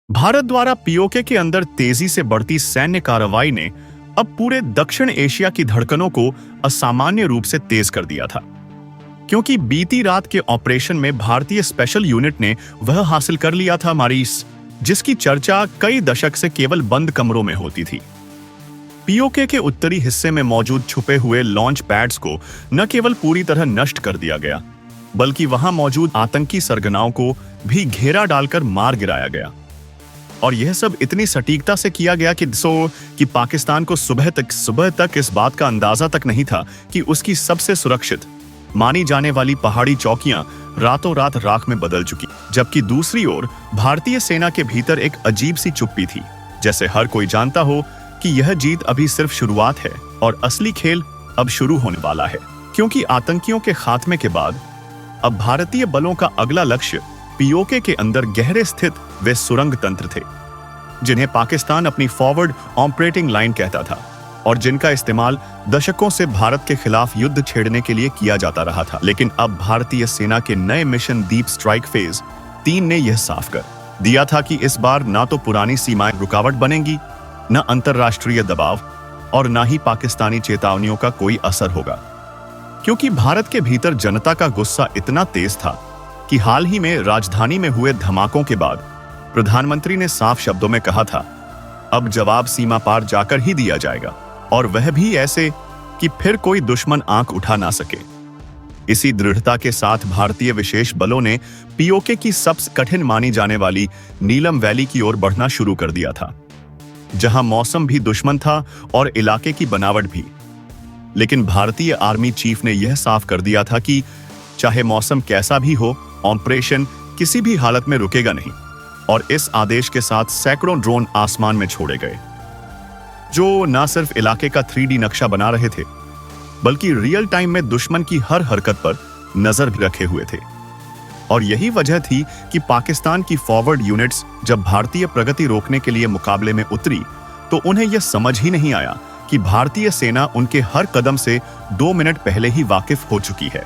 भारत द्वारा पीओके के अंदर तेजी से बढ़ती सैन्य कार्रवाई ने अब पूरे दक्षिण एशिया की धड़कनों को असामान्य रूप से तेज कर दिया था, क्योंकि बीती रात के ऑपरेशन में भारतीय स्पेशल यूनिट ने वह हासिल कर लिया था मारीस, जिसकी चर्चा कई दशक से केवल बंद कमरों में होती थी। पीओके के उत्तरी हिस्से में मौजूद छुपे हुए लॉन्च पैड्स को न केवल पूरी तरह नष्ट कर दिया गया, बल्कि वहां मौजूद आतंकी सरगनाओं को भी घेरा डालकर मार गिराया गया। और यह सब इतनी सटीकता से किया गया कि पाकिस्तान को सुबह तक इस बात का अंदाजा तक नहीं था कि उसकी सबसे सुरक्षित मानी जाने वाली पहाड़ी चौकियां रातों रात राख में बदल चुकी। जबकि दूसरी ओर भारतीय सेना के भीतर एक अजीब सी चुप्पी थी, जैसे हर कोई जानता हो कि यह जीत अभी सिर्फ शुरुआत है और असली खेल अब शुरू होने वाला है। क्योंकि आतंकियों के खात्मे के बाद अब भारतीय बलों का अगला लक्ष्य पीओके के अंदर गहरे स्थित वे सुरंग तंत्र थे, जिन्हें पाकिस्तान अपनी फॉरवर्ड ऑपरेटिंग लाइन कहता था और जिनका इस्तेमाल दशकों से भारत के खिलाफ युद्ध छेड़ने के लिए किया जाता रहा था। लेकिन अब भारतीय सेना के नए मिशन डीप स्ट्राइक फेज 3 ने यह साफ कर दिया था कि इस बार ना तो पुरानी सीमाएं रुकावट बनेंगी, न अंतरराष्ट्रीय दबाव और न ही पाकिस्तानी चेतावनियों का कोई असर होगा। क्योंकि भारत के भीतर जनता का गुस्सा इतना तेज था कि हाल ही में राजधानी में हुए धमाकों के बाद प्रधानमंत्री ने साफ शब्दों में कहा था, अब जवाब सीमा पार जाकर ही दिया जाएगा, और वह भी ऐसे कि फिर कोई दुश्मन आंख उठा ना सके। इसी दृढ़ता के साथ भारतीय विशेष बलों ने पीओके की सबसे कठिन मानी जाने वाली नीलम वैली की ओर बढ़ना शुरू कर दिया था, जहां मौसम भी दुश्मन था और इलाके की बनावट भी। लेकिन भारतीय आर्मी चीफ ने यह साफ कर दिया था कि चाहे मौसम कैसा भी हो, ऑपरेशन किसी भी हालत में रुकेगा नहीं। और इस आदेश के साथ सैकड़ों ड्रोन आसमान में छोड़े गए, जो न सिर्फ इलाके का 3D नक्शा बना रहे थे, बल्कि रियल टाइम में दुश्मन की हर हरकत पर नजर भी रखे हुए थे। और यही वजह थी कि पाकिस्तान की फॉरवर्ड यूनिट्स जब भारतीय प्रगति रोकने के लिए मुकाबले में उतरी, तो उन्हें यह समझ ही नहीं आया कि भारतीय सेना उनके हर कदम से 2 मिनट पहले ही वाकिफ हो चुकी है।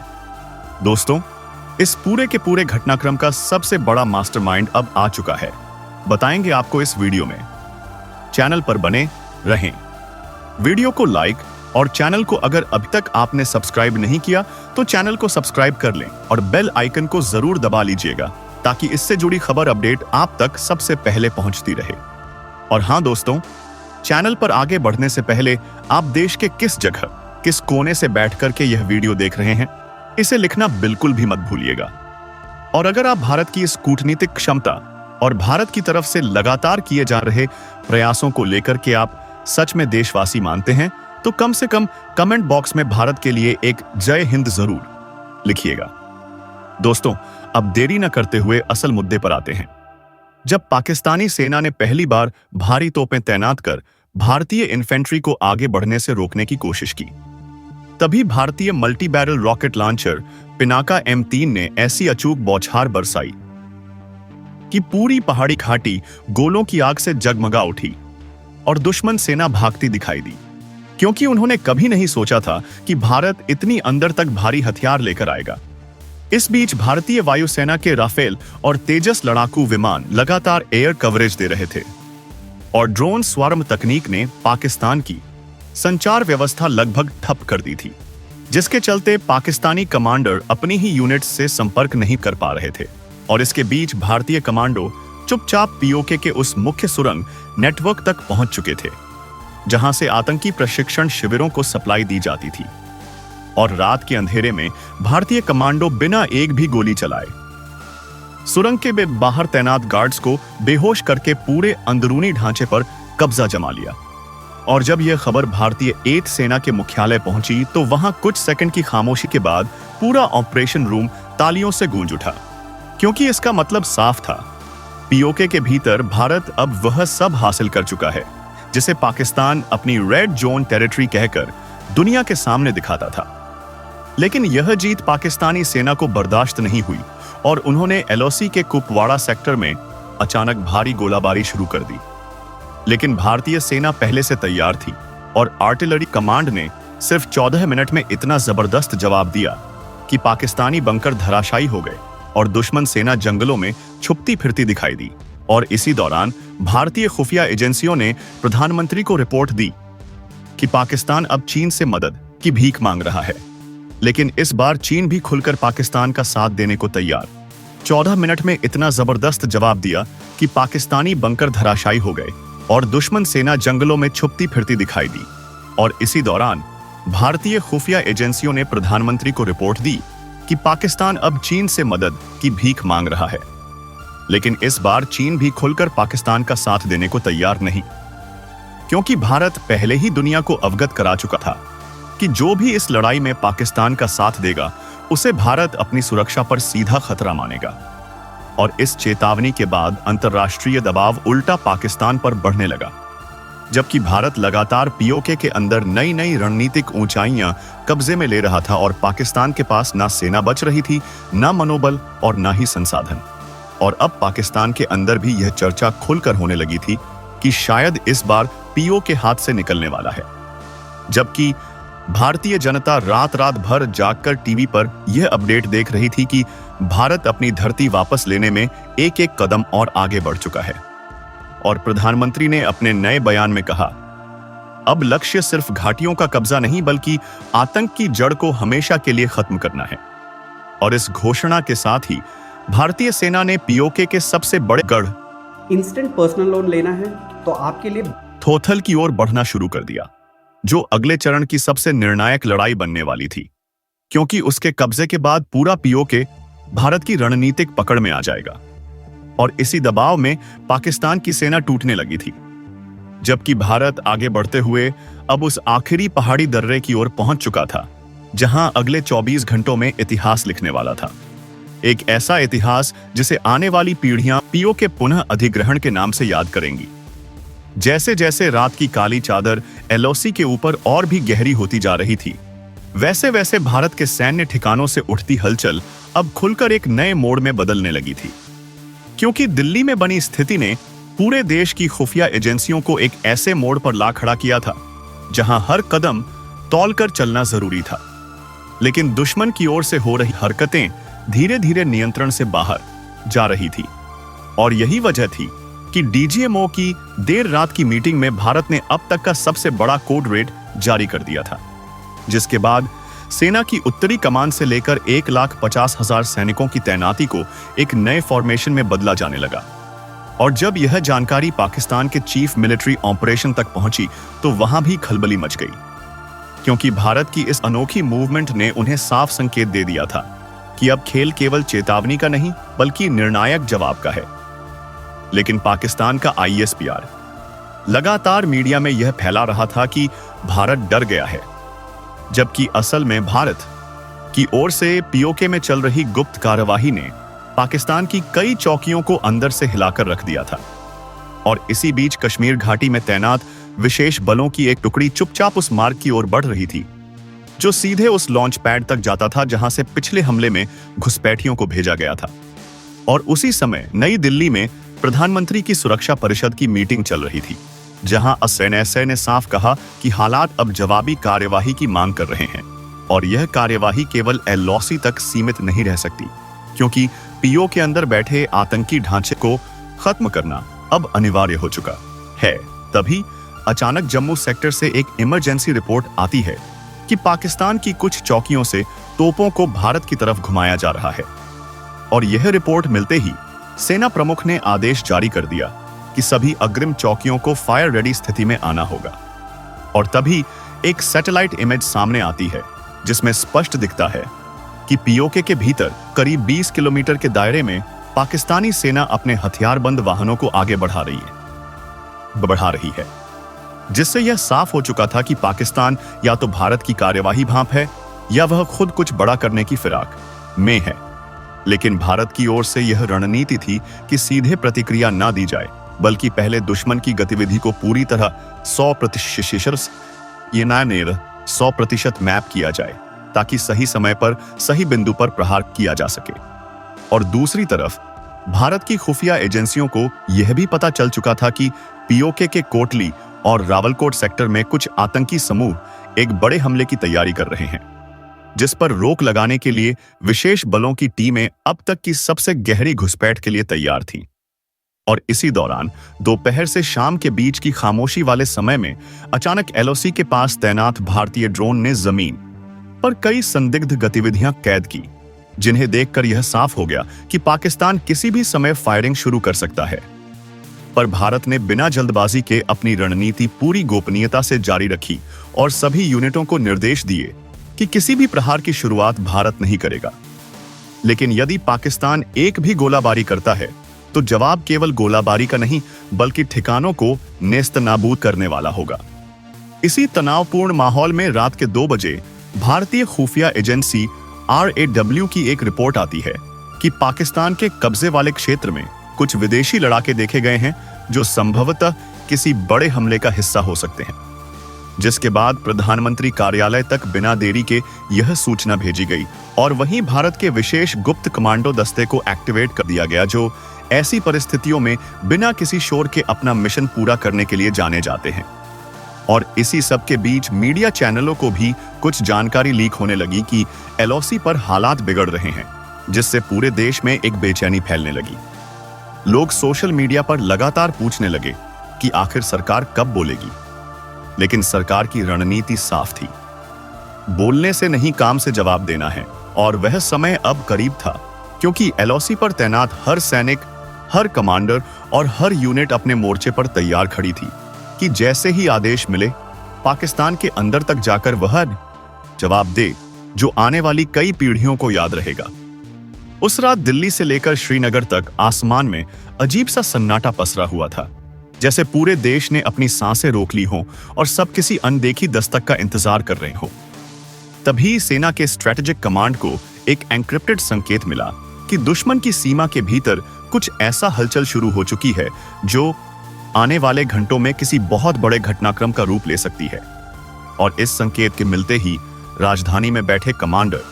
दोस्तों, इस पूरे के पूरे घटनाक्रम का सबसे बड़ा मास्टरमाइंड अब आ चुका है। बताएंगे आपको इस वीडियो में। चैनल पर बने रहें। वीडियो को लाइक और चैनल को अगर अभी तक आपने सब्सक्राइब नहीं किया तो चैनल को सब्सक्राइब कर लें और बेल आइकन को जरूर दबा लीजिएगा, ताकि इससे जुड़ी खबर अपडेट आप तक सबसे पहले पहुंचती रहे। और हां दोस्तों, चैनल पर आगे बढ़ने से पहले आप देश के किस जगह, किस कोने से बैठ करके यह वीडियो देख रहे हैं, इसे लिखना बिल्कुल भी मत भूलिएगा। और अगर आप भारत की इस कूटनीतिक क्षमता और भारत की तरफ से लगातार किए जा रहे प्रयासों को लेकर के आप सच में देशवासी मानते हैं, तो कम से कम कमेंट बॉक्स में भारत के लिए एक जय हिंद जरूर लिखिएगा। दोस्तों, अब देरी न करते हुए असल मुद्दे पर आते हैं। जब पाकिस्तानी सेना ने पहली बार भारी तोपें तैनात कर भारतीय इन्फेंट्री को आगे बढ़ने से रोकने की कोशिश की, तभी भारतीय multi barrel rocket launcher Pinaka M3 ने ऐसी अचूक बौछार बरसाई कि पूरी पहाड़ी घाटी गोलों की आग से जगमगा उठी और दुश्मन सेना भागती दिखाई दी। क्योंकि उन्होंने कभी नहीं सोचा था कि भारत इतनी अंदर तक भारी हथियार लेकर आएगा। इस बीच भारतीय वायुसेना के राफेल और तेजस लड़ाकू विमान लगातार एयर कवरेज दे रहे थे और ड्रोन स्वार्म तकनीक ने पाकिस्तान की संचार व्यवस्था लगभग ठप कर दी थी, जिसके चलते पाकिस्तानी कमांडर अपनी ही यूनिट से संपर्क नहीं कर पा रहे थे। और इसके बीच भारतीय कमांडो चुपचाप पीओके के उस मुख्य सुरंग नेटवर्क तक पहुंच चुके थे, जहां से आतंकी प्रशिक्षण शिविरों को सप्लाई दी जाती थी। और रात के अंधेरे में भारतीय कमांडो बिना एक भी गोली चलाए सुरंग के बाहर तैनात गार्ड्स को बेहोश करके पूरे अंदरूनी ढांचे पर कब्जा जमा लिया। और जब यह खबर भारतीय 8th सेना के मुख्यालय पहुंची, तो वहां कुछ सेकंड की खामोशी के बाद पूरा ऑपरेशन रूम तालियों से गूंज उठा, क्योंकि इसका मतलब साफ था, पीओके के भीतर भारत अब वह सब हासिल कर चुका है जिसे पाकिस्तान अपनी रेड जोन टेरिटरी कहकर दुनिया के सामने दिखाता था। लेकिन यह जीत पाकिस्तानी सेना को बर्दाश्त नहीं हुई और उन्होंने LOC के कुपवाड़ा सेक्टर में अचानक भारी गोलाबारी शुरू कर दी। लेकिन भारतीय सेना पहले से तैयार थी और आर्टिलरी कमांड ने सिर्फ 14 मिनट में इतना जबरदस्त जवाब दिया कि पाकिस्तानी बंकर धराशायी हो गए और दुश्मन सेना जंगलों में छुपती फिरती दिखाई दी। और इसी दौरान भारतीय खुफिया एजेंसियों ने प्रधानमंत्री को रिपोर्ट दी कि पाकिस्तान अब चीन से मदद की भीख मांग रहा है। लेकिन इस बार चीन भी खुलकर पाकिस्तान का साथ देने को तैयार। 14 मिनट में इतना जबरदस्त जवाब दिया कि पाकिस्तानी बंकर धराशायी हो गए और दुश्मन सेना जंगलों में छुपती फिरती दिखाई दी। और इसी दौरान भारतीय खुफिया एजेंसियों ने प्रधानमंत्री को रिपोर्ट दी कि पाकिस्तान अब चीन से मदद की भीख मांग रहा है। लेकिन इस बार चीन भी खुलकर पाकिस्तान का साथ देने को तैयार नहीं, क्योंकि भारत पहले ही दुनिया को अवगत करा चुका था कि जो भी इस लड़ाई में पाकिस्तान का साथ देगा उसे भारत अपनी सुरक्षा पर सीधा खतरा मानेगा। और इस चेतावनी के बाद अंतर्राष्ट्रीय दबाव उल्टा पाकिस्तान पर बढ़ने लगा, जबकि भारत लगातार पीओके के अंदर नई नई रणनीतिक ऊंचाइयां कब्जे में ले रहा था और पाकिस्तान के पास ना सेना बच रही थी, ना मनोबल और ना ही संसाधन। और अब पाकिस्तान के अंदर भी यह चर्चा खुलकर होने लगी थी कि शायद इस बार पीओके हाथ से निकलने वाला है। जबकि भारतीय जनता रात रात भर जागकर टीवी पर यह अपडेट देख रही थी कि भारत अपनी धरती वापस लेने में एक एक कदम और आगे बढ़ चुका है। और प्रधानमंत्री ने अपने नए बयान में कहा, अब लक्ष्य सिर्फ घाटियों का कब्जा नहीं बल्कि आतंक की जड़ को हमेशा के लिए खत्म करना है। और इस घोषणा के साथ ही भारतीय सेना ने पीओके के सबसे बड़े गढ़ इंस्टेंट पर्सनल लोन लेना है तो आपके लिए थोथल की ओर बढ़ना शुरू कर दिया, जो अगले चरण की सबसे निर्णायक लड़ाई बनने वाली थी, क्योंकि उसके कब्जे के बाद पूरा पीओके भारत की रणनीतिक पकड़ में आ जाएगा। और इसी दबाव में पाकिस्तान की सेना टूटने लगी थी, जबकि भारत आगे बढ़ते हुए अब उस आखिरी पहाड़ी दर्रे की ओर पहुंच चुका था जहां अगले 24 घंटों में इतिहास लिखने वाला था। एक ऐसा इतिहास जिसे आने वाली पीढ़ियां पीओके पुनः अधिग्रहण के नाम से याद करेंगी। जैसे जैसे रात की काली चादर एलओसी के ऊपर और भी गहरी होती जा रही थी, वैसे वैसे भारत के सैन्य ठिकानों से उठती हलचल अब खुलकर एक नए मोड़ में बदलने लगी थी, क्योंकि दिल्ली में बनी स्थिति ने पूरे देश की खुफिया एजेंसियों को एक ऐसे मोड़ पर ला खड़ा किया था जहां हर कदम तौलकर चलना जरूरी था। लेकिन दुश्मन की ओर से हो रही हरकतें धीरे धीरे नियंत्रण से बाहर जा रही थी। और यही वजह थी कि डीजीएमओ की देर रात की मीटिंग में भारत ने अब तक का सबसे बड़ा कोड रेड जारी कर दिया था, जिसके बाद सेना की उत्तरी कमान से लेकर 1,50,000 सैनिकों की तैनाती को एक नए फॉर्मेशन में बदला जाने लगा। और जब यह जानकारी पाकिस्तान के चीफ मिलिट्री ऑपरेशन तक पहुंची तो वहां भी खलबली मच गई, क्योंकि भारत की इस अनोखी मूवमेंट ने उन्हें साफ संकेत दे दिया था कि अब खेल केवल चेतावनी का नहीं बल्कि निर्णायक जवाब का है। लेकिन पाकिस्तान का आईएसपीआर लगातार मीडिया में यह फैला रहा था कि भारत डर गया है, जबकि असल में भारत की ओर से पीओके में चल रही गुप्त कार्यवाही ने पाकिस्तान की कई चौकियों को अंदर से हिलाकर रख दिया था। और इसी बीच कश्मीर घाटी में तैनात विशेष बलों की एक टुकड़ी चुपचाप उस मार्ग की ओर बढ़ रही थी जो सीधे उस लॉन्च पैड तक जाता था जहां से पिछले हमले में घुसपैठियों को भेजा गया था। और उसी समय नई दिल्ली में प्रधानमंत्री की सुरक्षा परिषद की मीटिंग चल रही थी, जहां एसएनएसए ने साफ कहा कि हालात अब जवाबी कार्यवाही की मांग कर रहे हैं और यह कार्यवाही केवल एलओसी तक सीमित नहीं रह सकती, क्योंकि पीओ के अंदर बैठे आतंकी ढांचे को खत्म करना अब अनिवार्य हो चुका है। तभी अचानक जम्मू सेक्टर से एक इमरजेंसी रिपोर्ट आती है कि पाकिस्तान की कुछ चौकियों से तोपों को भारत की तरफ घुमाया जा रहा है। और यह रिपोर्ट मिलते ही सेना प्रमुख ने आदेश जारी कर दिया कि सभी अग्रिम चौकियों को फायर रेडी स्थिति में आना होगा। और तभी एक सैटेलाइट इमेज सामने आती है जिसमें स्पष्ट दिखता है कि पीओके के भीतर करीब 20 किलोमीटर के दायरे में पाकिस्तानी सेना अपने हथियारबंद वाहनों को आगे बढ़ा रही है, जिससे यह साफ हो चुका था कि पाकिस्तान या तो भारत की कार्यवाही भांप है या वह खुद कुछ बड़ा करने की फिराक में है। लेकिन भारत की ओर से यह रणनीति थी कि सीधे प्रतिक्रिया ना दी जाए, बल्कि पहले दुश्मन की गतिविधि को पूरी तरह 100% मैप किया जाए ताकि सही समय पर सही बिंदु पर प्रहार किया जा सके। और दूसरी तरफ भारत की खुफिया एजेंसियों को यह भी पता चल चुका था कि पीओके के कोटली और रावलकोट सेक्टर में कुछ आतंकी समूह एक बड़े हमले की तैयारी कर रहे हैं, जिस पर रोक लगाने के लिए विशेष बलों की टीमें अब तक की सबसे गहरी घुसपैठ के लिए तैयार थीं। और इसी दौरान दोपहर से शाम के बीच की खामोशी वाले समय में अचानक एलओसी के पास तैनात भारतीय ड्रोन ने जमीन पर कई संदिग्ध गतिविधियां कैद की, जिन्हें देखकर यह साफ हो गया कि पाकिस्तान किसी भी समय फायरिंग शुरू कर सकता है। पर भारत ने बिना जल्दबाजी के अपनी रणनीति पूरी गोपनीयता से जारी रखी और सभी यूनिटों को निर्देश दिए कि किसी भी प्रहार की शुरुआत भारत नहीं करेगा। लेकिन यदि पाकिस्तान एक भी गोलाबारी करता है तो जवाब केवल गोलाबारी का नहीं बल्कि ठिकानों को नेस्तनाबूद करने वाला होगा। इसी तनावपूर्ण माहौल में रात के 2 बजे भारतीय खुफिया एजेंसी RAW की एक रिपोर्ट आती है कि पाकिस्तान के कब्जे वाले क्षेत्र में कुछ विदेशी लड़ाके देखे गए हैं जो संभवतः किसी बड़े हमले का हिस्सा हो सकते हैं। जिसके बाद प्रधानमंत्री कार्यालय तक बिना देरी के यह सूचना भेजी गई और वहीं भारत के विशेष गुप्त कमांडो दस्ते को एक्टिवेट कर दिया गया, जो ऐसी परिस्थितियों में बिना किसी शोर के अपना मिशन पूरा करने के लिए जाने जाते हैं। और इसी सब के बीच मीडिया चैनलों को भी कुछ जानकारी लीक होने लगी कि LOC पर हालात बिगड़ रहे हैं, जिससे पूरे देश में एक बेचैनी फैलने लगी। लोग सोशल मीडिया पर लगातार पूछने लगे कि आखिर सरकार कब बोलेगी, लेकिन सरकार की रणनीति साफ थी, बोलने से नहीं काम से जवाब देना है। और वह समय अब करीब था, क्योंकि LOC पर तैनात हर सैनिक, हर कमांडर और हर यूनिट अपने मोर्चे पर तैयार खड़ी थी कि जैसे ही आदेश मिले पाकिस्तान के अंदर तक जाकर वह जवाब दे जो आने वाली कई पीढ़ियों को याद रहेगा। उस रात दिल्ली से लेकर श्रीनगर तक आसमान में अजीब सा सन्नाटा पसरा हुआ था, जैसे पूरे देश ने अपनी सांसें रोक ली हों और सब किसी अनदेखी दस्तक का इंतजार कर रहे हों। तभी सेना के स्ट्रेटेजिक कमांड को एक एन्क्रिप्टेड संकेत मिला कि दुश्मन की सीमा के भीतर कुछ ऐसा हलचल शुरू हो चुकी है जो आने वाले घंटों में किसी बहुत बड़े घटनाक्रम का रूप ले सकती है। और इस संकेत के मिलते ही राजधानी में बैठे कमांडर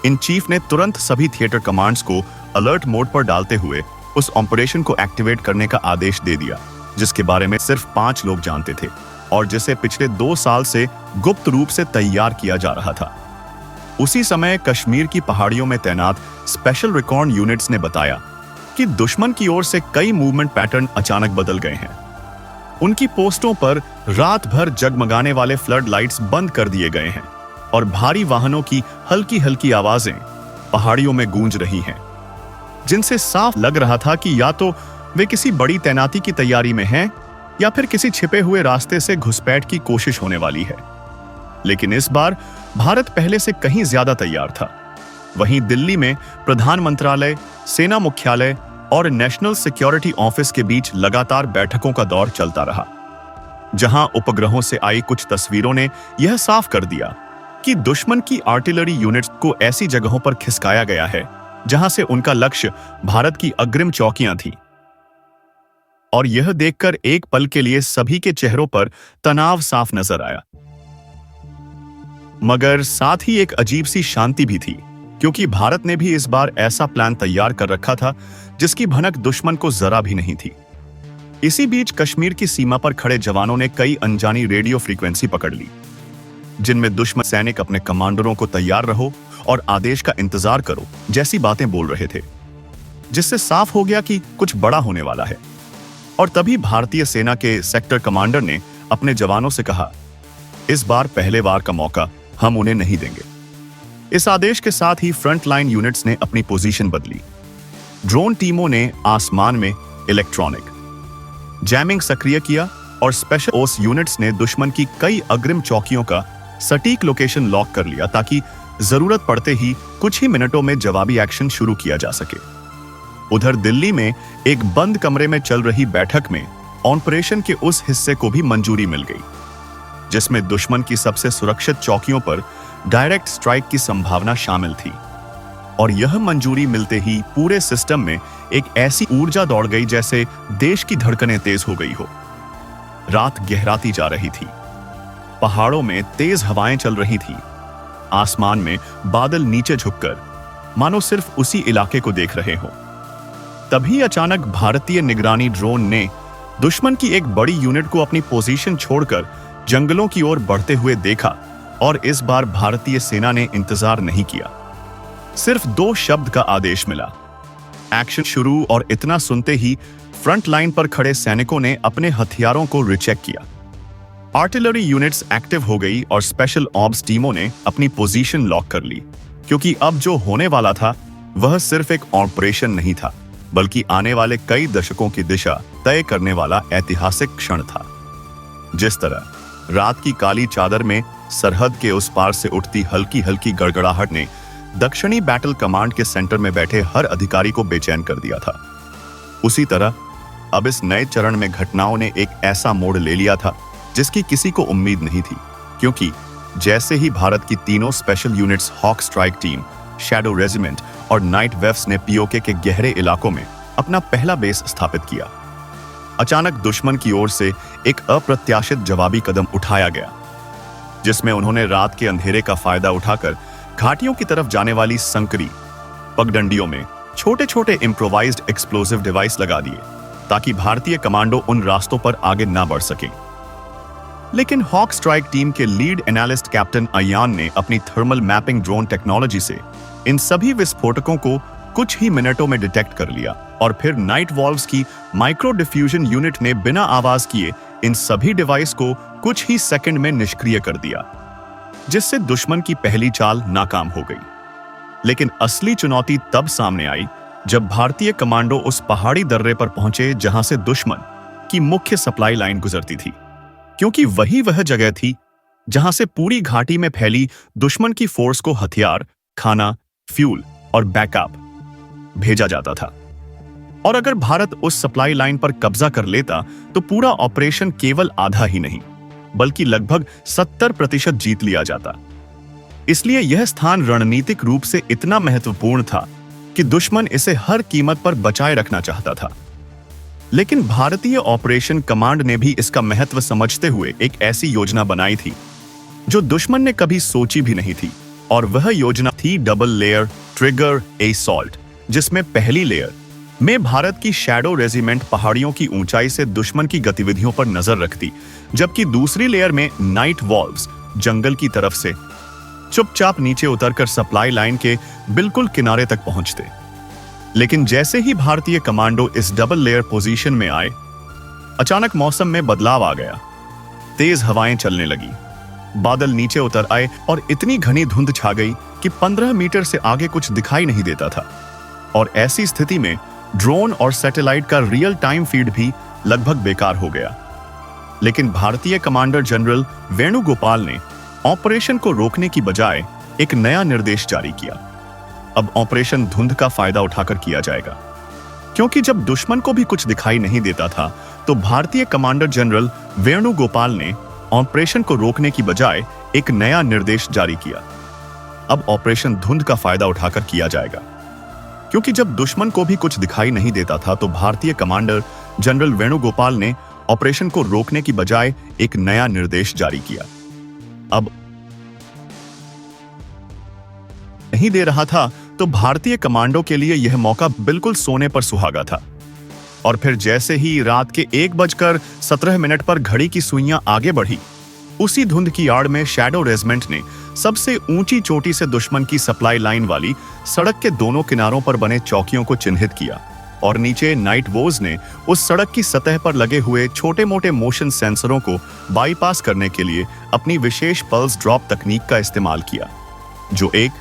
इन चीफ ने तुरंत सभी थिएटर कमांड्स को अलर्ट मोड पर डालते हुए उस ऑपरेशन को एक्टिवेट करने का आदेश दे दिया, जिसके बारे में सिर्फ 5 लोग जानते थे और जिसे पिछले 2 साल से गुप्त रूप से तैयार किया जा रहा था। उसी समय कश्मीर की पहाड़ियों में तैनात स्पेशल रिकॉन यूनिट्स ने बताया कि दुश्मन की ओर से कई मूवमेंट पैटर्न अचानक बदल गए हैं। उनकी पोस्टों पर रात भर जगमगाने वाले फ्लड लाइट्स बंद कर दिए गए हैं और भारी वाहनों की हल्की हल्की आवाजें पहाड़ियों में गूंज रही हैं, जिनसे साफ लग रहा था कि या तो वे किसी बड़ी तैनाती की तैयारी में हैं या फिर किसी छिपे हुए रास्ते से घुसपैठ की कोशिश होने वाली है। लेकिन इस बार भारत पहले से कहीं ज्यादा तैयार था। वहीं दिल्ली में प्रधान मंत्रालय, सेना मुख्यालय और नेशनल सिक्योरिटी ऑफिस के बीच लगातार बैठकों का दौर चलता रहा, जहां उपग्रहों से आई कुछ तस्वीरों ने यह साफ कर दिया कि दुश्मन की आर्टिलरी यूनिट्स को ऐसी जगहों पर खिसकाया गया है जहां से उनका लक्ष्य भारत की अग्रिम चौकियां थीं। और यह देखकर एक पल के लिए सभी के चेहरों पर तनाव साफ नजर आया, मगर साथ ही एक अजीब सी शांति भी थी, क्योंकि भारत ने भी इस बार ऐसा प्लान तैयार कर रखा था जिसकी भनक दुश्मन को जरा भी नहीं थी। इसी बीच कश्मीर की सीमा पर खड़े जवानों ने कई अनजानी रेडियो फ्रीक्वेंसी पकड़ ली, जिनमें दुश्मन सैनिक अपने कमांडरों को तैयार रहो और आदेश का इंतजार करो जैसी बातें बोल रहे थे, जिससे साफ हो गया कि कुछ बड़ा होने वाला है। और तभी भारतीय सेना के सेक्टर कमांडर ने अपने जवानों से कहा, इस बार पहले वार का मौका हम उन्हें नहीं देंगे। इस आदेश के साथ ही फ्रंट लाइन यूनिट्स ने अपनी पोजीशन बदली। ड्रोन टीमों ने आसमान में इलेक्ट्रॉनिक जैमिंग सक्रिय किया और स्पेशल ओस यूनिट्स ने दुश्मन की कई अग्रिम चौकियों का सटीक लोकेशन लॉक कर लिया, ताकि जरूरत पड़ते ही कुछ ही मिनटों में जवाबी एक्शन शुरू किया जा सके। उधर दिल्ली में एक बंद कमरे में चल रही बैठक में ऑपरेशन के उस हिस्से को भी मंजूरी मिल गई, जिसमें दुश्मन की सबसे सुरक्षित चौकियों पर डायरेक्ट स्ट्राइक की संभावना शामिल थी। और यह मंजूरी मिलते ही पूरे सिस्टम में एक ऐसी ऊर्जा दौड़ गई जैसे देश की धड़कनें तेज हो गई हो। रात गहराती जा रही थी, पहाड़ों में तेज हवाएं चल रही थी, आसमान में बादल नीचे झुककर मानो सिर्फ उसी इलाके को देख रहे हो। तभी अचानक भारतीय निगरानी ड्रोन ने दुश्मन की एक बड़ी यूनिट को अपनी पोजीशन छोड़कर जंगलों की ओर बढ़ते हुए देखा। और इस बार भारतीय सेना ने इंतजार नहीं किया, सिर्फ 2 शब्द का आदेश मिला, एक्शन शुरू और इतना सुनते ही फ्रंट लाइन पर खड़े सैनिकों ने अपने हथियारों को रिचेक किया। आर्टिलरी यूनिट्स एक्टिव हो गई और स्पेशल ऑब्स टीमों ने अपनी पोजीशन लॉक कर ली, क्योंकि अब जो होने वाला था वह सिर्फ एक ऑपरेशन नहीं था, बल्कि आने वाले कई दशकों की दिशा तय करने वाला ऐतिहासिक क्षण था। जिस तरह रात की काली चादर में सरहद के उस पार से उठती हल्की हल्की गड़गड़ाहट ने दक्षिणी बैटल कमांड के सेंटर में बैठे हर अधिकारी को बेचैन कर दिया था, उसी तरह अब इस नए चरण में घटनाओं ने एक ऐसा मोड़ ले लिया था जिसकी किसी को उम्मीद नहीं थी। क्योंकि जैसे ही भारत की तीनों special units hawk strike team, shadow regiment और नाइट वेव्स ने पीओके के गहरे इलाकों में अपना पहला बेस स्थापित किया, अचानक दुश्मन की ओर से एक अप्रत्याशित जवाबी कदम उठाया गया, जिसमें उन्होंने रात के अंधेरे का फायदा उठाकर घाटियों की तरफ जाने वाली संकरी पगडंडियों में छोटे छोटे इम्प्रोवाइज्ड एक्सप्लोसिव डिवाइस लगा दिए, ताकि भारतीय कमांडो उन रास्तों पर आगे ना बढ़ सके। लेकिन हॉक स्ट्राइक टीम के लीड एनालिस्ट कैप्टन अयान ने अपनी थर्मल मैपिंग ड्रोन टेक्नोलॉजी से इन सभी विस्फोटकों को कुछ ही मिनटों में डिटेक्ट कर लिया, और फिर नाइट वॉल्व्स की माइक्रो डिफ्यूजन यूनिट ने बिना आवाज किए इन सभी डिवाइस को कुछ ही सेकंड में निष्क्रिय कर दिया, जिससे दुश्मन की पहली चाल नाकाम हो गई। लेकिन असली चुनौती तब सामने आई जब भारतीय कमांडो उस पहाड़ी दर्रे पर पहुंचे जहां से दुश्मन की मुख्य सप्लाई लाइन गुजरती थी, क्योंकि वही वह जगह थी जहां से पूरी घाटी में फैली दुश्मन की फोर्स को हथियार, खाना, फ्यूल और बैकअप भेजा जाता था। और अगर भारत उस सप्लाई लाइन पर कब्जा कर लेता तो पूरा ऑपरेशन केवल आधा ही नहीं बल्कि लगभग 70% जीत लिया जाता। इसलिए यह स्थान रणनीतिक रूप से इतना महत्वपूर्ण था कि दुश्मन इसे हर कीमत पर बचाए रखना चाहता था। लेकिन भारतीय ऑपरेशन कमांड ने भी इसका महत्व समझते हुए एक ऐसी योजना बनाई थी जो दुश्मन ने कभी सोची भी नहीं थी, और वह योजना थी डबल लेयर ट्रिगर असॉल्ट, जिसमें पहली लेयर में भारत की शैडो रेजिमेंट पहाड़ियों की ऊंचाई से दुश्मन की गतिविधियों पर नजर रखती, जबकि दूसरी लेयर में नाइट वॉल्व्स जंगल की तरफ से चुपचाप नीचे उतरकर सप्लाई लाइन के बिल्कुल किनारे तक पहुंचते। लेकिन जैसे ही भारतीय कमांडो इस डबल लेयर पोजीशन में आए, अचानक मौसम में बदलाव आ गया। तेज हवाएं चलने लगी, बादल नीचे उतर आए और इतनी घनी धुंध छा गई कि 15 मीटर से आगे कुछ दिखाई नहीं देता था। और ऐसी स्थिति में ड्रोन और सैटेलाइट का रियल टाइम फीड भी लगभग बेकार हो गया। लेकिन भारतीय कमांडर जनरल वेणुगोपाल ने ऑपरेशन को रोकने की बजाय एक नया निर्देश जारी किया। अब ऑपरेशन धुंध का फायदा उठाकर किया जाएगा, क्योंकि जब दुश्मन को भी कुछ दिखाई नहीं देता था तो भारतीय कमांडर जनरल वेणुगोपाल ने ऑपरेशन को रोकने की बजाय एक नया निर्देश जारी किया। अब ऑपरेशन धुंध का फायदा उठाकर किया जाएगा, क्योंकि जब दुश्मन को भी कुछ दिखाई नहीं देता था तो भारतीय कमांडर जनरल वेणुगोपाल ने ऑपरेशन को रोकने की बजाय एक नया निर्देश जारी किया। अब नहीं दे रहा था तो भारतीय कमांडो के लिए यह मौका बिल्कुल सोने पर सुहागा था। और फिर जैसे ही रात के 1:17 पर घड़ी की सुइयां आगे बढ़ी, उसी धुंध की आड़ में शैडो रेजिमेंट ने सबसे ऊंची चोटी से दुश्मन की सप्लाई लाइन वाली सड़क के दोनों किनारों पर बने चौकियों को चिन्हित किया, और नीचे नाइट वोज ने उस सड़क की सतह पर लगे हुए छोटे मोटे मोशन सेंसरों को बाईपास करने के लिए अपनी विशेष पल्स ड्रॉप तकनीक का इस्तेमाल किया, जो एक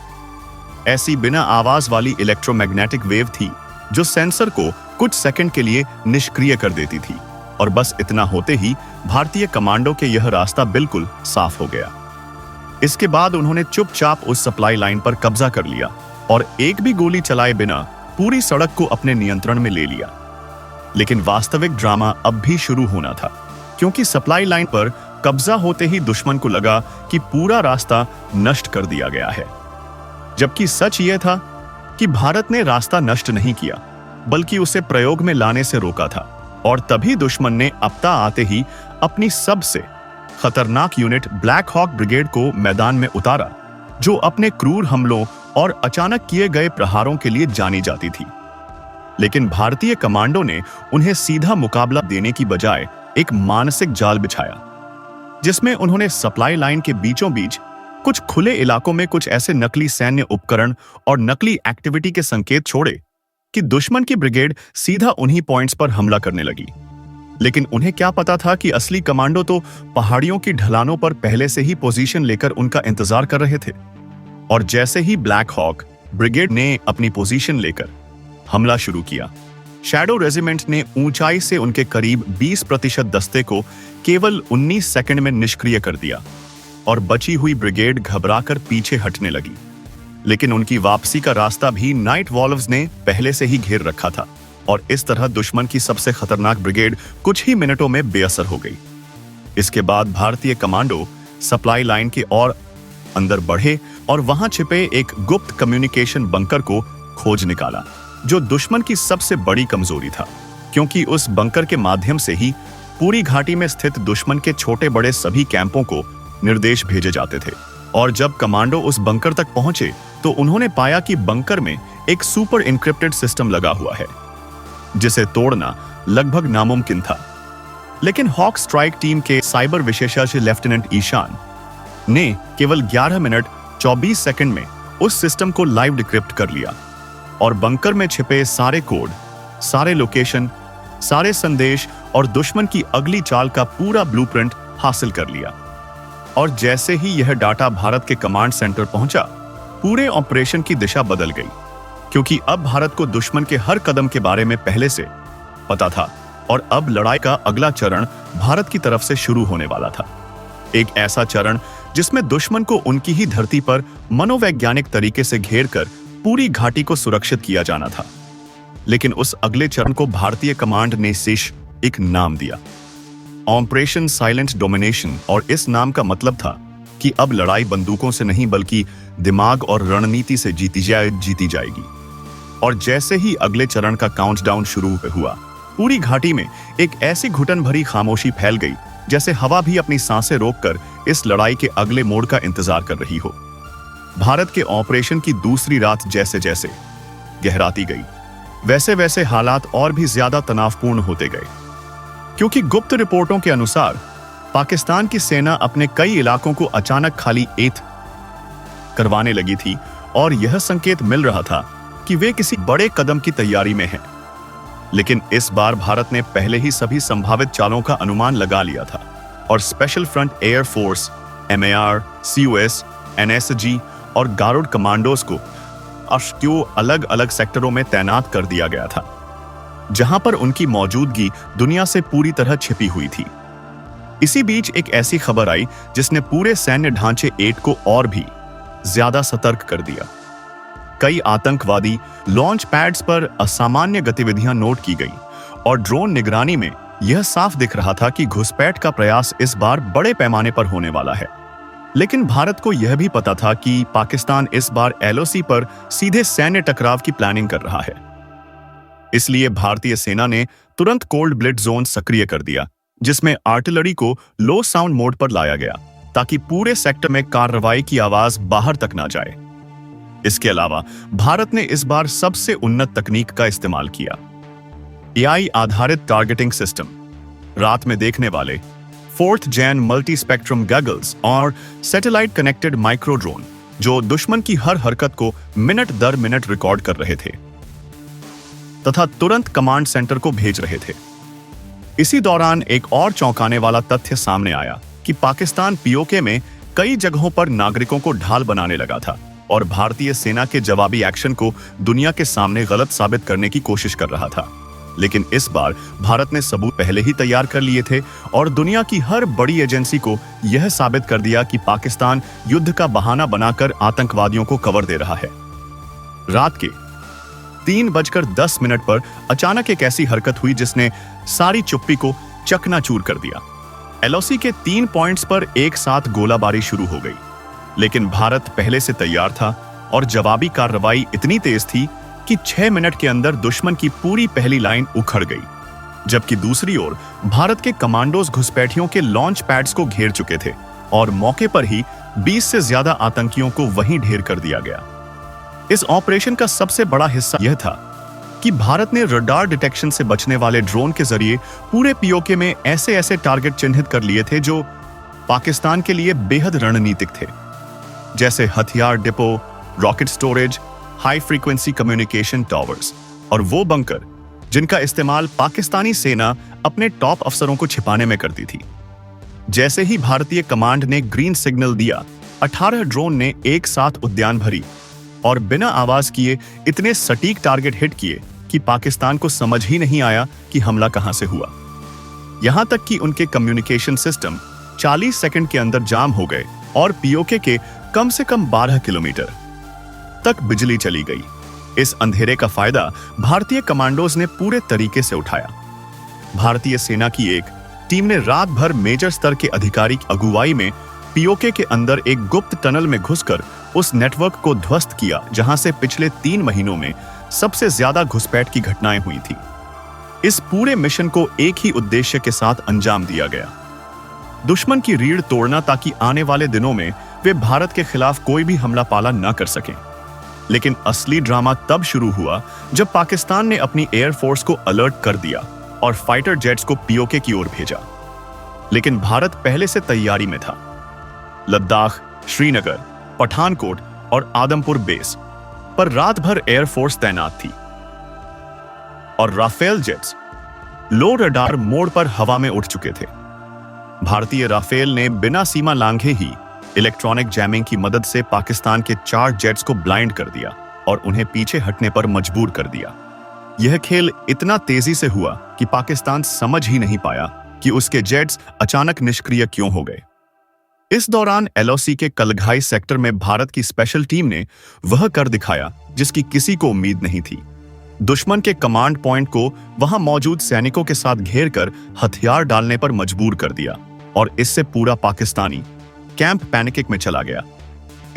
ऐसी बिना आवाज वाली इलेक्ट्रोमैग्नेटिक वेव थी जो सेंसर को कुछ सेकंड के लिए निष्क्रिय कर देती थी। और बस इतना होते ही भारतीय कमांडो के यह रास्ता बिल्कुल साफ हो गया। इसके बाद उन्होंने चुपचाप उस सप्लाई लाइन पर कब्जा कर लिया और एक भी गोली चलाए बिना पूरी सड़क को अपने नियंत्रण में ले लिया। लेकिन वास्तविक ड्रामा अब भी शुरू होना था, क्योंकि सप्लाई लाइन पर कब्जा होते ही दुश्मन को लगा कि पूरा रास्ता नष्ट कर दिया गया है, जबकि सच यह था कि भारत ने रास्ता नष्ट नहीं किया बल्कि उसे प्रयोग में लाने से रोका था। और तभी दुश्मन ने अपता आते ही अपनी सबसे खतरनाक यूनिट ब्लैक हॉक ब्रिगेड को मैदान में उतारा, जो अपने क्रूर हमलों और अचानक किए गए प्रहारों के लिए जानी जाती थी। लेकिन भारतीय कमांडो ने उन्हें सीधा मुकाबला देने की बजाय एक मानसिक जाल बिछाया, जिसमें उन्होंने सप्लाई लाइन के बीचों बीच कुछ खुले इलाकों में कुछ ऐसे नकली सैन्य उपकरण और नकली एक्टिविटी के संकेत छोड़े कि दुश्मन की ब्रिगेड सीधा उन्हीं पॉइंट्स पर हमला करने लगी। लेकिन उन्हें क्या पता था कि असली कमांडो तो पहाड़ियों की ढलानों पर पहले से ही पोजीशन लेकर उनका इंतजार कर रहे थे। और जैसे ही ब्लैक हॉक ब्रिगेड ने अपनी पोजीशन लेकर हमला शुरू किया, शैडो रेजिमेंट ने ऊंचाई से उनके करीब 20% दस्ते को केवल 19 सेकंड में निष्क्रिय कर दिया और बची हुई ब्रिगेड घबराकर पीछे हटने लगी। लेकिन उनकी वापसी का रास्ता भी नाइट वॉल्व्स ने पहले से ही घेर रखा था और इस तरह दुश्मन की सबसे खतरनाक ब्रिगेड कुछ ही मिनटों में बेअसर हो गई। इसके बाद भारतीय कमांडो सप्लाई लाइन के और अंदर बढ़े और वहां छिपे एक गुप्त कम्युनिकेशन बंकर को खोज निकाला, जो दुश्मन की सबसे बड़ी कमजोरी था, क्योंकि उस बंकर के माध्यम से ही पूरी घाटी में स्थित दुश्मन के छोटे बड़े सभी कैंपों को निर्देश भेजे जाते थे। और जब कमांडो उस बंकर तक पहुंचे तो उन्होंने पाया कि बंकर में एक सुपर इनक्रिप्टेड सिस्टम लगा हुआ है, जिसे तोड़ना लगभग नामुमकिन था। लेकिन हॉक स्ट्राइक टीम के साइबर विशेषज्ञ लेफ्टिनेंट ईशान ने केवल 11 मिनट 24 सेकंड में उस सिस्टम को लाइव डिक्रिप्ट कर लिया और बंकर में छिपे सारे कोड, सारे लोकेशन, सारे संदेश और दुश्मन की अगली चाल का पूरा ब्लूप्रिंट हासिल कर लिया। और जैसे ही यह डाटा भारत के कमांड सेंटर पहुंचा, पूरे ऑपरेशन की दिशा बदल गई, क्योंकि अब भारत को दुश्मन के हर कदम के बारे में पहले से पता था और अब लड़ाई का अगला चरण भारत की तरफ से शुरू होने वाला था। एक ऐसा चरण जिसमें दुश्मन को उनकी ही धरती पर मनोवैज्ञानिक तरीके से घेरकर पूरी घाटी को सुरक्षित किया जाना था। लेकिन उस अगले चरण को भारतीय कमांड ने शीश एक नाम दिया, ऑपरेशन साइलेंट डोमिनेशन। और इस नाम का मतलब था कि अब लड़ाई बंदूकों से नहीं बल्कि दिमाग और रणनीति से जीती जाएगी। और जैसे ही अगले चरण का काउंटडाउन शुरू हुआ, पूरी घाटी में एक ऐसी घुटन भरी खामोशी फैल गई जैसे हवा भी अपनी सांसें रोककर इस लड़ाई के अगले मोड़ का इंतजार कर रही हो। भारत के ऑपरेशन की दूसरी रात जैसे जैसे गहराती गई, वैसे वैसे हालात और भी ज्यादा तनावपूर्ण होते गए, क्योंकि गुप्त रिपोर्टों के अनुसार पाकिस्तान की सेना अपने कई इलाकों को अचानक खाली करवाने लगी थी और यह संकेत मिल रहा था कि वे किसी बड़े कदम की तैयारी में हैं। लेकिन इस बार भारत ने पहले ही सभी संभावित चालों का अनुमान लगा लिया था और special front air force, MAR, COS, NSG और गारुड कमांडोज को अष्टों अलग अलग सेक्टरों में तैनात कर दिया गया था, जहां पर उनकी मौजूदगी दुनिया से पूरी तरह छिपी हुई थी। इसी बीच एक ऐसी खबर आई जिसने पूरे सैन्य ढांचे 8 को और भी ज्यादा सतर्क कर दिया। कई आतंकवादी लॉन्च पैड्स पर असामान्य गतिविधियां नोट की गई और ड्रोन निगरानी में यह साफ दिख रहा था कि घुसपैठ का प्रयास इस बार बड़े पैमाने पर होने वाला है। लेकिन भारत को यह भी पता था कि पाकिस्तान इस बार LOC पर सीधे सैन्य टकराव की प्लानिंग कर रहा है। इसलिए भारतीय सेना ने तुरंत कोल्ड ब्लिट जोन सक्रिय कर दिया, जिसमें आर्टिलरी को लो साउंड मोड पर लाया गया ताकि पूरे सेक्टर में कार्रवाई की आवाज बाहर तक ना जाए। इसके अलावा भारत ने इस बार सबसे उन्नत तकनीक का इस्तेमाल किया, AI आधारित टारगेटिंग सिस्टम, रात में देखने वाले 4th Gen multi spectrum goggles और सैटेलाइट कनेक्टेड माइक्रो ड्रोन, जो दुश्मन की हर हरकत को मिनट दर मिनट रिकॉर्ड कर रहे थे तथा तुरंत कमांड सेंटर को भेज रहे थे। इसी दौरान एक और चौंकाने वाला तथ्य सामने आया कि पाकिस्तान POK में कई जगहों पर नागरिकों को ढाल बनाने लगा था और भारतीय सेना के जवाबी एक्शन को दुनिया के सामने गलत साबित करने की कोशिश कर रहा था। लेकिन इस बार भारत ने सबूत पहले ही तैयार कर लिए थे और दुनिया की हर बड़ी एजेंसी को यह साबित कर दिया कि पाकिस्तान युद्ध का बहाना बनाकर आतंकवादियों को कवर दे रहा है। रात के 3:10 पर अचानक एक ऐसी हरकत हुई जिसने सारी चुप्पी को चकनाचूर कर दिया। LOC के 3 पॉइंट्स पर एक साथ गोलाबारी शुरू हो गई, लेकिन भारत पहले से तैयार था और जवाबी कार्रवाई इतनी तेज थी कि 6 मिनट के अंदर दुश्मन की पूरी पहली लाइन उखड़ गई, जबकि दूसरी ओर भारत के कमांडोज घुसपैठियों के लॉन्च पैड्स को घेर चुके थे और मौके पर ही 20 से ज्यादा आतंकियों को वहीं ढेर कर दिया गया। इस ऑपरेशन का सबसे बड़ा हिस्सा यह था कि भारत ने रडार डिटेक्शन से बचने वाले ड्रोन के जरिए पूरे POK में ऐसे ऐसे टारगेट चिन्हित कर लिए थे जो पाकिस्तान के लिए बेहद रणनीतिक थे, जैसे हथियार depot, rocket storage, high frequency communication towers और वो बंकर जिनका इस्तेमाल पाकिस्तानी सेना अपने टॉप अफसरों को छिपाने में करती थी। जैसे ही भारतीय कमांड ने ग्रीन सिग्नल दिया, 18 ड्रोन ने एक साथ उद्यान भरी और बिना आवाज किए इतने सटीक टारगेट हिट किए कि पाकिस्तान को समझ ही नहीं आया कि हमला कहां से हुआ। यहां तक कि उनके कम्युनिकेशन सिस्टम 40 सेकंड के अंदर जाम हो गए और पीओके के कम से कम 12 किलोमीटर तक बिजली चली गई। इस अंधेरे का फायदा भारतीय कमांडोज ने पूरे तरीके से उठाया। भारतीय सेना की एक टीम ने रात भर मेजर स्तर के अधिकारी की अगुवाई में पीओके के अंदर एक गुप्त टनल में घुसकर उस नेटवर्क को ध्वस्त किया जहां से पिछले 3 महीनों में सबसे ज्यादा घुसपैठ की घटनाएं हुई थी। इस पूरे मिशन को एक ही उद्देश्य के साथ अंजाम दिया गया, दुश्मन की रीढ़ तोड़ना, ताकि आने वाले दिनों में वे भारत के खिलाफ कोई भी हमला पाला न कर सकें। लेकिन असली ड्रामा तब शुरू हुआ जब पाकिस्तान ने अपनी एयरफोर्स को अलर्ट कर दिया और फाइटर जेट्स को पीओके की ओर भेजा। लेकिन भारत पहले से तैयारी में था। लद्दाख, श्रीनगर, पठानकोट और आदमपुर बेस पर रात भर एयरफोर्स तैनात थी और राफेल जेट्स लो रडार मोड पर हवा में उठ चुके थे। भारतीय राफेल ने बिना सीमा लांघे ही इलेक्ट्रॉनिक जैमिंग की मदद से पाकिस्तान के 4 जेट्स को ब्लाइंड कर दिया और उन्हें पीछे हटने पर मजबूर कर दिया। यह खेल इतना तेजी से हुआ कि पाकिस्तान समझ ही नहीं पाया कि उसके जेट्स अचानक निष्क्रिय क्यों हो गए। इस दौरान एलओसी के कलघाई सेक्टर में भारत की स्पेशल टीम ने वह कर दिखाया जिसकी किसी को उम्मीद नहीं थी। दुश्मन के कमांड पॉइंट को वहां मौजूद सैनिकों के साथ घेर कर हथियार डालने पर मजबूर कर दिया और इससे पूरा पाकिस्तानी कैंप पैनिक में चला गया।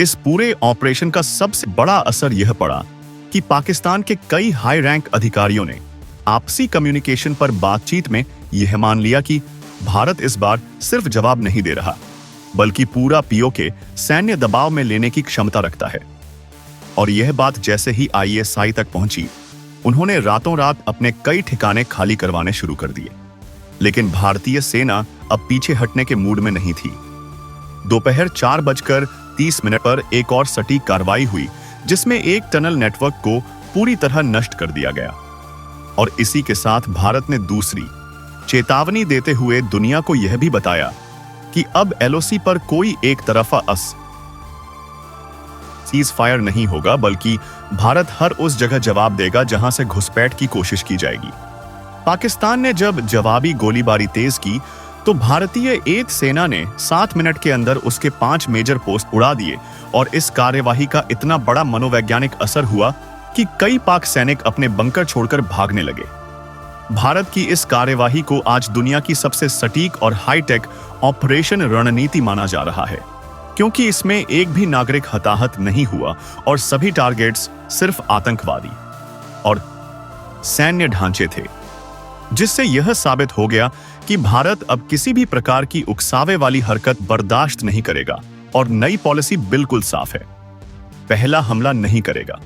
इस पूरे ऑपरेशन का सबसे बड़ा असर यह पड़ा कि पाकिस्तान के कई हाई रैंक अधिकारियों ने आपसी कम्युनिकेशन पर बातचीत में यह मान लिया कि भारत इस बार सिर्फ जवाब नहीं दे रहा, बल्कि पूरा पीओके सैन्य दबाव में लेने की क्षमता रखता है। और यह बात जैसे ही आईएसआई तक पहुंची, उन्होंने रातों रात अपने कई ठिकाने खाली करवाने शुरू कर दिए। लेकिन भारतीय सेना अब पीछे हटने के मूड में नहीं थी। दोपहर 4:30 पर एक और सटीक कार्रवाई हुई जिसमें एक टनल नेटवर्क को पूरी तरह नष्ट कर दिया गया और इसी के साथ भारत ने दूसरी चेतावनी देते हुए दुनिया को यह भी बताया कि अब एलओसी पर कोई एक तरफा सीज फायर नहीं होगा, बल्कि भारत हर उस जगह जवाब देगा जहां से घुसपैठ की कोशिश की जाएगी। पाकिस्तान ने जब जवाबी गोलीबारी तेज की तो भारतीय एयर सेना ने 7 मिनट के अंदर उसके 5 मेजर पोस्ट उड़ा दिए और इस कार्यवाही का इतना बड़ा मनोवैज्ञानिक असर हुआ कि कई पाक सैनिक अपने बंकर छोड़कर भागने लगे। भारत की इस कार्यवाही को आज दुनिया की सबसे सटीक और हाईटेक ऑपरेशन रणनीति माना जा रहा है, क्योंकि इसमें एक भी नागरिक हताहत नहीं हुआ और सभी टारगेट्स सिर्फ आतंकवादी और सैन्य ढांचे थे, जिससे यह साबित हो गया कि भारत अब किसी भी प्रकार की उकसावे वाली हरकत बर्दाश्त नहीं करेगा और नई पॉलिसी बिल्कुल साफ है। पहला हमला नहीं करेगा,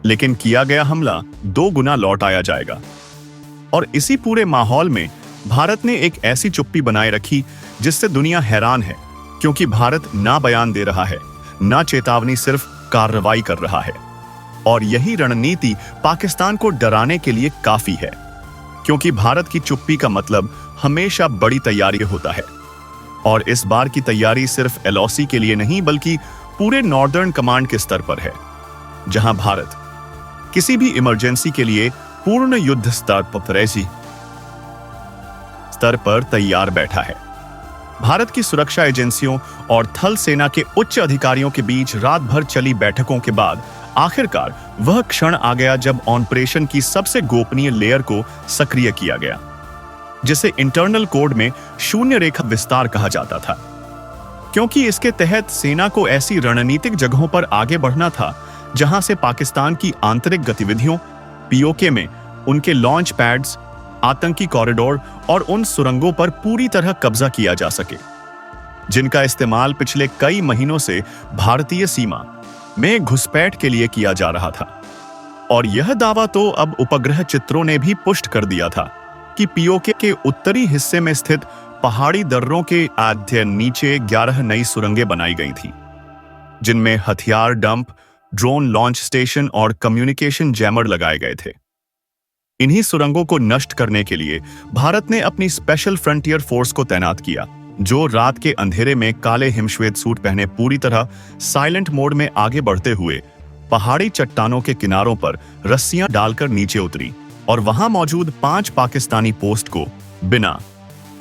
लेकिन किया गया हमला 2 गुना लौट आया जाएगा। और इसी पूरे माहौल में भारत ने एक ऐसी चुप्पी बनाए रखी जिससे दुनिया हैरान है, क्योंकि भारत ना बयान दे रहा है, ना चेतावनी, सिर्फ कार्रवाई कर रहा है। और यही रणनीति पाकिस्तान को डराने के लिए काफी है, क्योंकि भारत की चुप्पी का मतलब हमेशा बड़ी तैयारी होता है। और इस बार की तैयारी सिर्फ एलओसी के लिए नहीं, बल्कि पूरे नॉर्दर्न कमांड के स्तर पर है, जहां भारत किसी भी इमरजेंसी के लिए पूर्ण युद्ध स्तर पर तैयार बैठा है। भारत की सुरक्षा एजेंसियों और थल सेना के उच्च अधिकारियों के बीच रात भर चली बैठकों के बाद आखिरकार वह क्षण आ गया जब ऑपरेशन की सबसे गोपनीय लेयर को सक्रिय किया गया, जिसे इंटरनल कोड में शून्य रेखा विस्तार कहा जाता था, क्योंकि इसके तहत सेना को ऐसी रणनीतिक जगहों पर आगे बढ़ना था जहां से पाकिस्तान की आंतरिक गतिविधियों, पीओके में उनके लॉन्च पैड्स, आतंकी कॉरिडोर और उन सुरंगों पर पूरी तरह कब्जा किया जा सके, जिनका इस्तेमाल पिछले कई महीनों से भारतीय सीमा में घुसपैठ के लिए किया जा रहा था। और यह दावा तो अब उपग्रह चित्रों ने भी पुष्ट कर दिया था कि पीओके के उत्तरी हिस्से में स्थित पहाड़ी दर्रों के अध्ययन नीचे 11 नई सुरंगें बनाई गई थी, जिनमें हथियार डंप, ड्रोन लॉन्च स्टेशन और कम्युनिकेशन जैमर लगाए गए थे। इन्हीं सुरंगों को नष्ट करने के लिए भारत ने अपनी स्पेशल फ्रंटियर फोर्स को तैनात किया, जो रात के अंधेरे में काले हिमश्वेत सूट पहने पूरी तरह साइलेंट मोड में आगे बढ़ते हुए पहाड़ी चट्टानों के किनारों पर रस्सियां डालकर नीचे उतरी और वहां मौजूद 5 पाकिस्तानी पोस्ट को बिना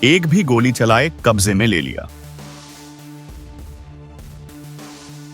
एक भी गोली चलाए कब्जे में ले लिया।